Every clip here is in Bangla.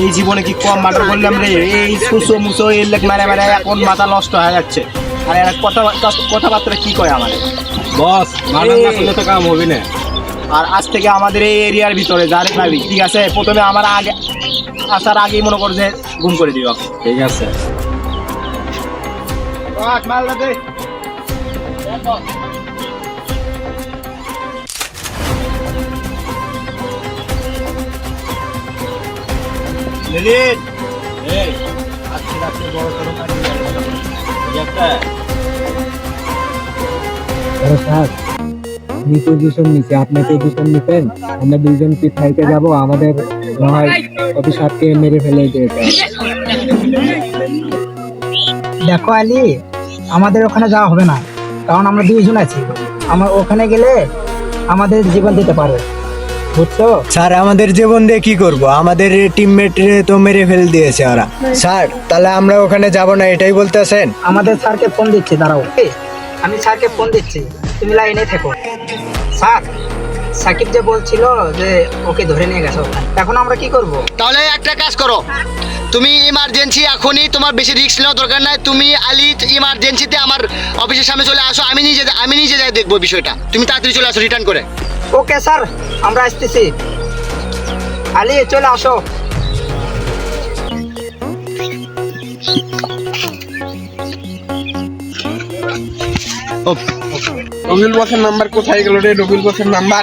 এই জীবনে কি কম মার্ডার করলাম রে? এই সুসো মুসো এই লেগ মারে মারে এখন মাথা নষ্ট হয়ে যাচ্ছে। আর এরা কথাবার্তা কি কয় আমার বস, মার্ডার না করলে তো কাম হবে না। আর আজ থেকে আমাদের এই এরিয়ার ভিতরে যারে পাবি, ঠিক আছে, প্রথমে আমার আগে আসার আগেই মনে করে যে গুম করে দিও। ঠিক আছে। লিলিন, এই আজকে রাত্রে বড় সড়ো পার্টি আছে। ঠিক আছে। স্যার আমি পজিশন নিচ্ছি, আপনি পজিশন নিতেন, আমরা দুইজন কি থাইতে যাব, আমাদের নয় অফিসারকে মেরে ফেলে দিয়েছে। দেখো আলী, আমাদের ওখানে যাওয়া হবে না, কারণ আমরা দুইজন আছি। আমার ওখানে গেলে আমাদের জীবন দিতে পারবে, বুঝছো? স্যার আমাদের জীবন দিয়ে কি করব? আমাদের টিমমেট তো মেরে ফেলে দিয়েছে ওরা। স্যার তাহলে আমরা ওখানে যাব না, এটাই বলতেছেন? আমাদের স্যারকে ফোন দিচ্ছি, দাঁড়াও। আমি স্যারকে ফোন দিচ্ছি, তুমি লাইনে থেকো। স্যার, সাকিব যে বলছিল যে ওকে ধরে নিয়ে গেছে ওখানে, এখন আমরা কি করব? তাহলে একটা কাজ করো, তুমি ইমার্জেন্সি এখনই, তোমার বেশি রিস্ক নেওয়ার দরকার নাই। তুমি আলি ইমার্জেন্সিতে আমার অফিসের সামনে চলে আসো, আমি নিজে যাই দেখবো বিষয়টা। তুমি তাড়াতাড়ি চলে আসো রিটার্ন করে। ওকে স্যার, আমরা আসতেছি। আলী চলে আসো। রবিউল বসের নাম্বার কোথায় গেল রে? রবিউল বসের নাম্বার।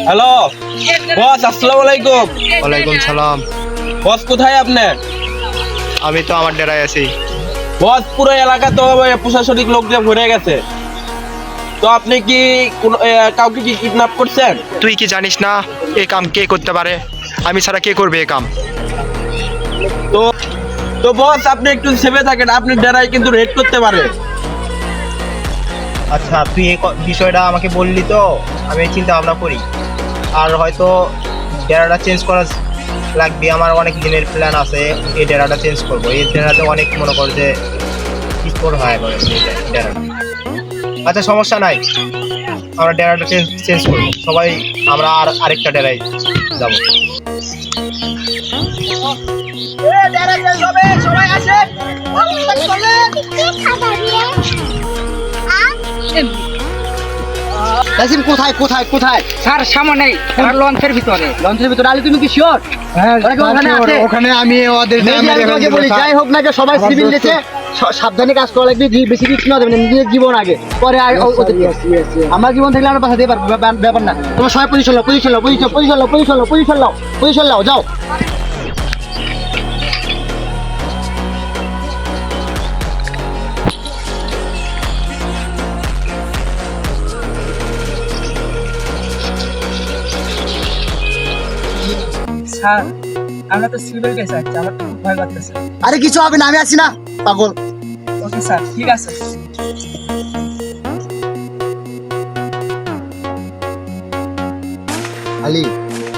হ্যালো বস, আসসালামু আলাইকুম। ওয়ালাইকুম সালাম। বস কোথায় আপনি? আমি তো আমার ডেরায় আছি। বস পুরো এলাকা তো প্রশাসনিক লোক দিয়ে ভরে গেছে, তো আপনি কি কাউকে কি কিডন্যাপ করছেন? তুই কি জানিস না এই কাম কে করতে পারে? আমি ছাড়া কে করবে এই কাম? তো তো বস আপনি একটু সেভে থাকেন, আপনি ডেরাই কিন্তু রেড করতে পারে। আচ্ছা, তুই এই বিষয়টা আমাকে বললি তো আমি চিন্তা ভাবনা করি। আর হয়তো ডেরাটা চেঞ্জ করা লাগবে। আমার অনেক দিনের প্ল্যান আছে, এই ডেরাটা চেঞ্জ করবো। এই ডেরাতে অনেক মনে কর যে স্কোর হয় করে ডেরাটা। আচ্ছা সমস্যা নাই, আমরা ডেরাটা চেঞ্জ করবো। সবাই আমরা আরেকটা ডেরায় যাবো। নাসিম কোথায় কোথায় কোথায়? স্যার সামনে লঞ্চের ভিতরে। লঞ্চের ভিতরে। আলি তুমি কি শিওর? ওখানে আমি ওদের বলি যাই হোক না, যে সবাই সিভিল দিয়েছে, সাবধানে কাজ করা লাগবে, বেশি কিছু না দেবেন, নিজের জীবন আগে, পরে আর আমার জীবন থাকলে আমরা বাঁচাতে পারবো, ব্যাপার না। তোমার সবাই পজিশন লাও, পজিশন লাও, পজিশন লাও, পজিশন লাও, পজিশন লাও, পজিশন লাও, যাও। স্যার আমরা তো সিভিল কেস আছে, আমার তো খুব ভয় লাগতেছে। আরে কিছু হবে না, আমি আছি না, পাগল। ওকে স্যার, ঠিক আছে। আলী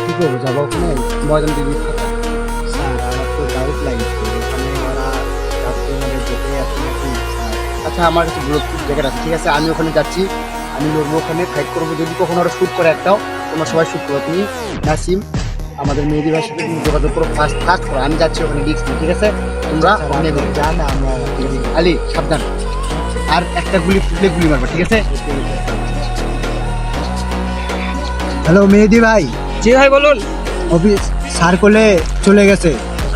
কি করবো? যাবো ওখানে ময়দান দিদি। স্যার আমার তো ডাউট লাগছে, ওখানে ওরা রাত্রে মানে যেতে আসে নাকি। আচ্ছা আমার কাছে বুলেটপ্রুফ জ্যাকেট আছে, ঠিক আছে, আমি ওখানে যাচ্ছি, আমি লড়বো, ওখানে ফাইট করবো। যদি কখনো ওরা শ্যুট করে একটাও, তোমরা সবাই শ্যুট করো। তুমি নাসিম আমাদের মেহেদি ভাইয়ের সাথে তুমি যোগাযোগ করো, ফার্স্ট করো। আমি যাচ্ছি ওখানে, রিস্ক নিই, ঠিক আছে? তোমরা ওখানে যান, আমরা আলী সাবধান, আর একটা গুলি ফুটলে গুলি মারবা, ঠিক আছে? হ্যালো মেহেদি ভাই। জি ভাই বলুন। অফিস সার্কলে চলে গেছে,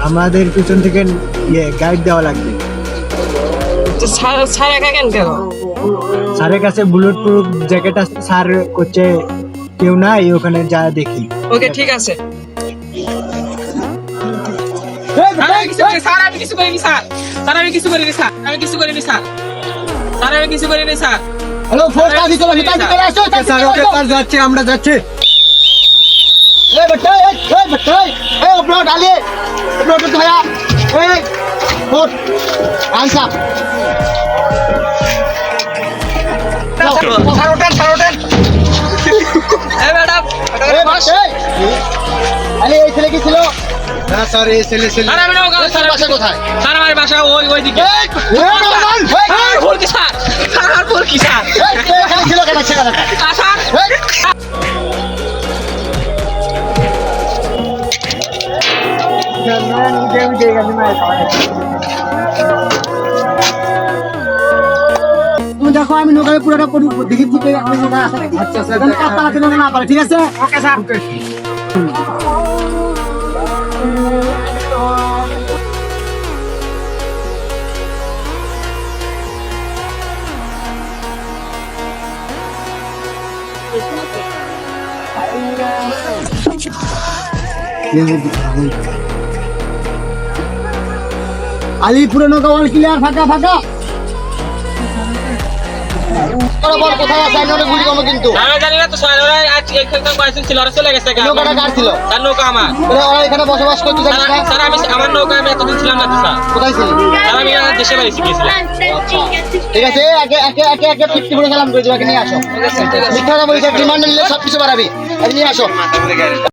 আমাদের পিছন থেকে গাইড দেওয়া লাগবে। স্যার একা কেন? স্যারের কাছে বুলেট প্রুফ জ্যাকেট আছে, স্যার করছে কেউ নাই, ওখানে যা দেখি। ওকে ঠিক আছে। স্যার আমি কিছু করিনি স্যার, আমি কিছু করিনি স্যার, আমি কিছু করিনি স্যার। হ্যালো ফোর্স, কাজে চলে আসো, কাজে চলে আসো। স্যার ওকে স্যার যাচ্ছে, আমরা যাচ্ছি। এই বেটা, এই বেটা, এই আপলোড আলে, আপলোড করতে ভাইয়া, এই ফোর্স আনসার। স্যার ওঠেন। এই ম্যাডাম, এই বেটা, আলে এই ছেলে কি ছিল? না স্যার এই ছেলে স্যার আমি নাও স্যার বাসা কোথায়? স্যার আমার বাসা ওই দিকে। ভুল কি স্যার? স্যার ভুল কি স্যার? এখানে ছিল কেন ছেলেটা? স্যার তুমি দেখো আমি নৌকায় পুরোটা দেখি ঠিক আচ্ছা স্যার না পারে ঠিক আছে ওকে স্যার আলিপুরে নৌকা বল ক্লিয়ার ফাঁকা ফাঁকা বল কোথায় আছে আমি গুলি করবো কিন্তু আমি জানি না তো স্যার ওরা আজ এখানে বাইসিন ছিল ওরা চলে গেছে নৌকাটা কার ছিল তার নৌকা আমার ওরা এখানে বসবাস করতে জানি না স্যার আমি আমার নৌকা আমি এতদিন ছিলাম না তো স্যার কোথায় ছিল স্যার আমি দেশে বাড়ি গিয়েছিলাম ঠিক আছে একে 50 করে সালাম করে দিও একে নিয়ে আসো মিথ্যা কথা বলছো ডিমান্ড নিলে সবকিছু বাড়াবি একে নিয়ে আসো